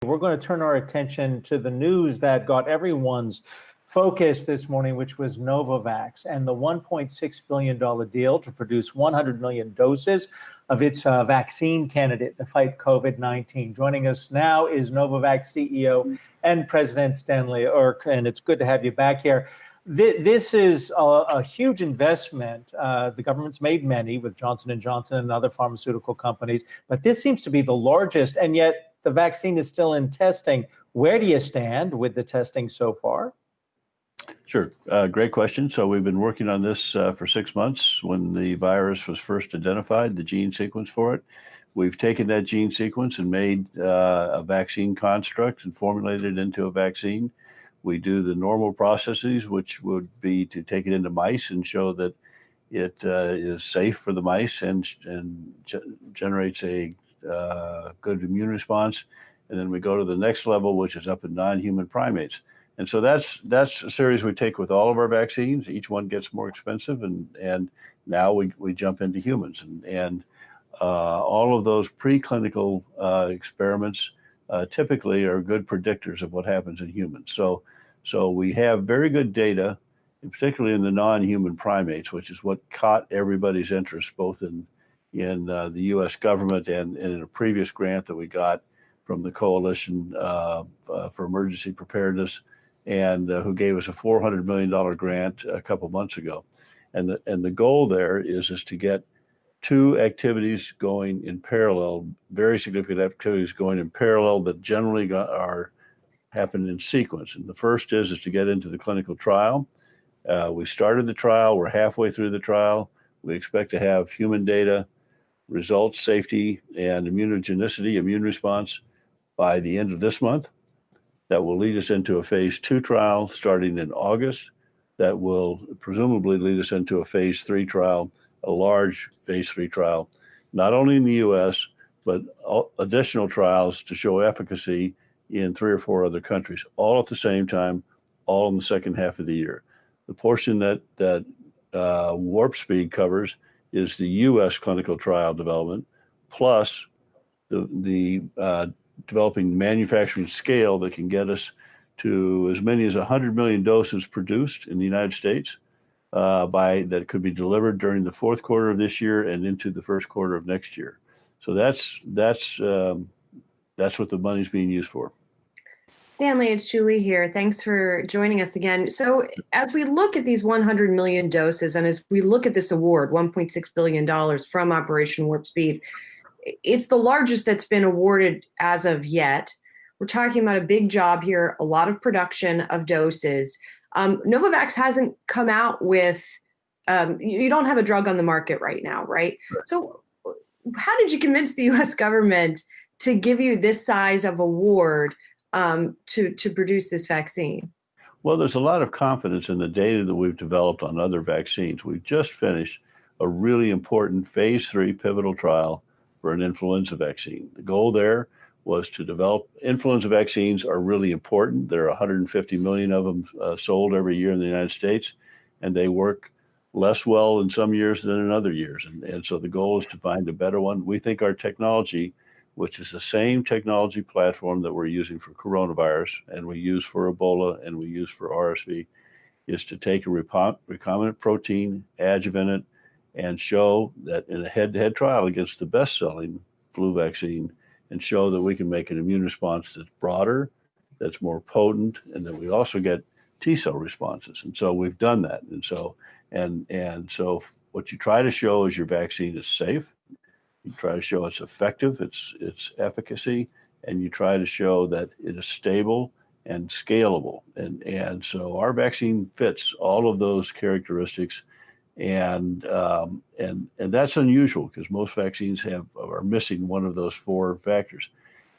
We're going to turn our attention to the news that got everyone's focus this morning, which was Novavax and the $1.6 billion deal to produce 100 million doses of its vaccine candidate to fight COVID-19. Joining us now is Novavax CEO and President Stanley Erck, and it's good to have you back here. This is a huge investment. The government's made many with Johnson & Johnson and other pharmaceutical companies, but this seems to be the largest, and yet the vaccine is still in testing. Where do you stand with the testing so far? Sure. Great question. So we've been working on this for 6 months when the virus was first identified, the gene sequence for it. We've taken that gene sequence and made a vaccine construct and formulated it into a vaccine. We do the normal processes, which would be to take it into mice and show that it is safe for the mice and generates a good immune response. And then we go to the next level, which is up in non-human primates. And so that's a series we take with all of our vaccines. Each one gets more expensive, and now we jump into humans. And all of those preclinical experiments typically are good predictors of what happens in humans. So we have very good data, particularly in the non-human primates, which is what caught everybody's interest, both in the U.S. government and in a previous grant that we got from the Coalition for Emergency Preparedness, and who gave us a $400 million grant a couple months ago. And the goal there is to get two activities going in parallel, very significant activities going in parallel that generally happen in sequence. And the first is to get into the clinical trial. We started the trial. We're halfway through the trial. We expect to have human data, results, safety, and immunogenicity, immune response, by the end of this month. That will lead us into a phase 2 trial starting in August. That will presumably lead us into a phase 3 trial, a large phase 3 trial, not only in the U.S., but additional trials to show efficacy in 3 or 4 other countries, all at the same time, all in the second half of the year. The portion that Warp Speed covers is the U.S. clinical trial development, plus the developing manufacturing scale that can get us to as many as 100 million doses produced in the United States that could be delivered during the fourth quarter of this year and into the first quarter of next year. So that's what the money's being used for. Stanley, it's Julie here. Thanks for joining us again. So as we look at these 100 million doses, and as we look at this award, $1.6 billion from Operation Warp Speed, it's the largest that's been awarded as of yet. We're talking about a big job here, a lot of production of doses. Novavax hasn't come out with, you don't have a drug on the market right now, right? So how did you convince the U.S. government to give you this size of award to produce this vaccine? Well, there's a lot of confidence in the data that we've developed on other vaccines. We've just finished a really important phase 3 pivotal trial for an influenza vaccine. The goal there was to develop. Influenza vaccines are really important. There are 150 million of them sold every year in the United States, and they work less well in some years than in other years. And so the goal is to find a better one. We think our technology, which is the same technology platform that we're using for coronavirus, and we use for Ebola, and we use for RSV, is to take a recombinant protein, adjuvant it, and show that in a head-to-head trial against the best-selling flu vaccine, and show that we can make an immune response that's broader, that's more potent, and that we also get T-cell responses. And so we've done that. And so what you try to show is your vaccine is safe. You try to show it's effective, its efficacy, and you try to show that it is stable and scalable. And so our vaccine fits all of those characteristics, and that's unusual because most vaccines are missing one of those 4 factors.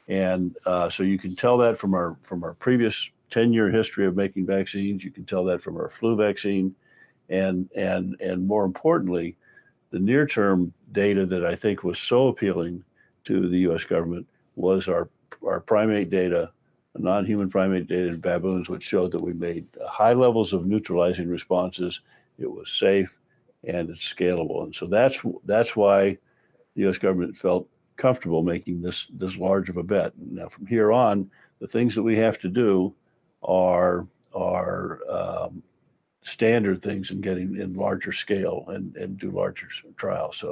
And so you can tell that from our previous 10-year history of making vaccines. You can tell that from our flu vaccine, and more importantly, the near-term data that I think was so appealing to the U.S. government was our primate data, non-human primate data in baboons, which showed that we made high levels of neutralizing responses. It was safe and it's scalable. And so that's why the U.S. government felt comfortable making this large of a bet. Now, from here on, the things that we have to do are standard things in getting in larger scale and do larger trials.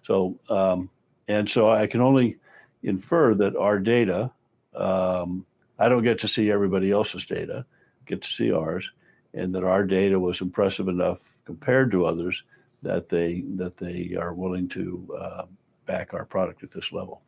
So I can only infer that our data, I don't get to see everybody else's data, get to see ours, and that our data was impressive enough compared to others that they are willing to back our product at this level.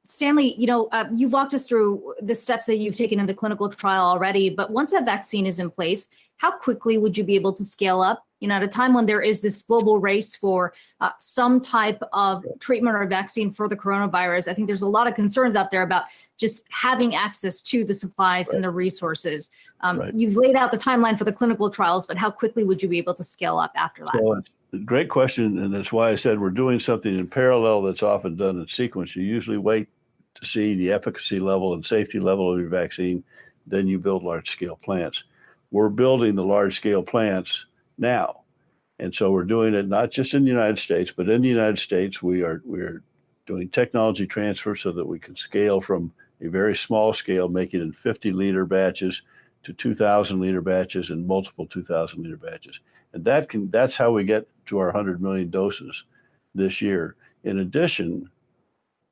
Stanley, you walked us through the steps that you've taken in the clinical trial already, but once that vaccine is in place, how quickly would you be able to scale up? At a time when there is this global race for some type of treatment or vaccine for the coronavirus, I think there's a lot of concerns out there about just having access to the supplies and the resources. You've laid out the timeline for the clinical trials, but how quickly would you be able to scale up after that? So it's a great question, and that's why I said we're doing something in parallel that's often done in sequence. You usually wait to see the efficacy level and safety level of your vaccine, then you build large-scale plants. We're building the large-scale plants now. And so we're doing it not just in the United States, but in the United States, we're doing technology transfer so that we can scale from a very small scale, make it in 50-liter batches to 2,000-liter batches and multiple 2,000-liter batches. And that's how we get to our 100 million doses this year. In addition,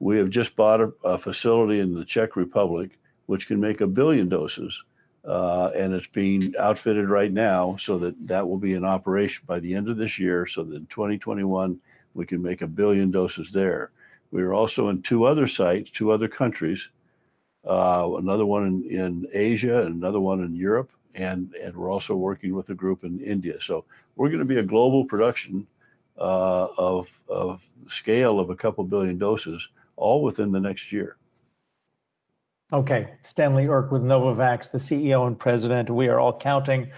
we have just bought a facility in the Czech Republic, which can make 1 billion doses. And it's being outfitted right now so that will be in operation by the end of this year, so that in 2021, we can make 1 billion doses there. We are also in 2 other sites, 2 other countries, another one in Asia and another one in Europe, and we're also working with a group in India. So we're going to be a global production of scale of a couple billion doses, all within the next year. Okay, Stanley Erck with Novavax, the CEO and president. We are all counting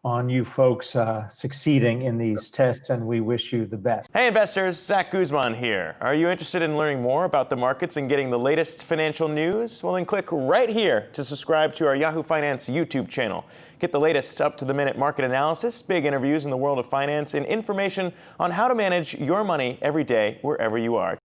on you folks succeeding in these tests, and we wish you the best. Hey investors, Zach Guzman here. Are you interested in learning more about the markets and getting the latest financial news? Well, then click right here to subscribe to our Yahoo Finance YouTube channel. Get the latest up-to-the-minute market analysis, big interviews in the world of finance, and information on how to manage your money every day wherever you are.